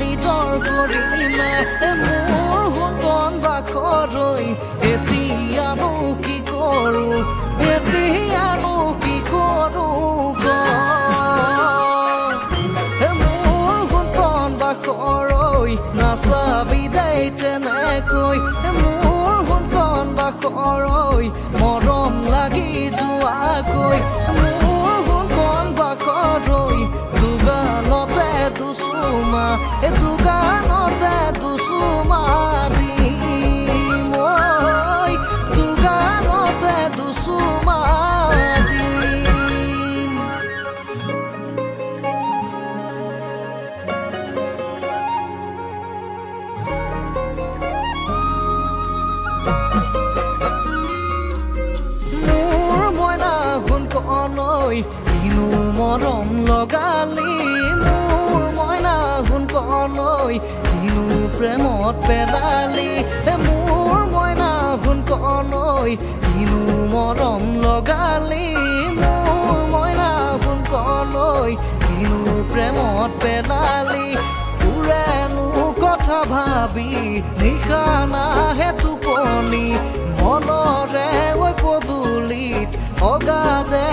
নিজৰ কৰিমে মোৰ সুন্দন বাখৰৈ এতিয়ানো কি কৰোঁ এতিয়ানো কি কৰোঁ মোৰ সুন্দন বাখৰৈ নাচাবি দেই তেনেকৈ মোৰ সুন্দন বাখৰৈ মৰম লাগি যোৱাকৈ মোৰ সুন্দন বাখৰৈ দুগানতে দুচুমা দুগানতে দুচুমা দিম ঐ দুগানতে দুচুমা দিম মোৰ মইনা শুন কলৈ কিনো মৰম লগালি মোৰ মইনা শুন কলৈ কিনো প্ৰেমত পেলালি মোৰ মইনা শুন কলৈ কিনো মৰম লগালি মোৰ মইনা শুন কলৈ কিনো প্ৰেমত পেলালি পুৰেনো কথা ভাবি নিশা নাহে টোপনি মনৰে ঐ পদূলিত অগাধে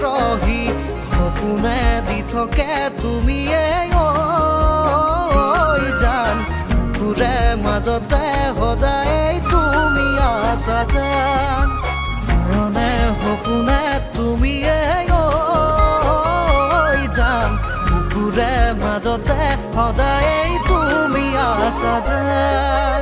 কৰহি সপোনে দি থাকে তুমিয়ে ঐ জান বুকুৰে মাজতে সদায় তুমি আছা জান মৰণে সপোনে তুমিয়ে ঐ জান বুকুৰে মাজতে সদায় তুমি আছা জান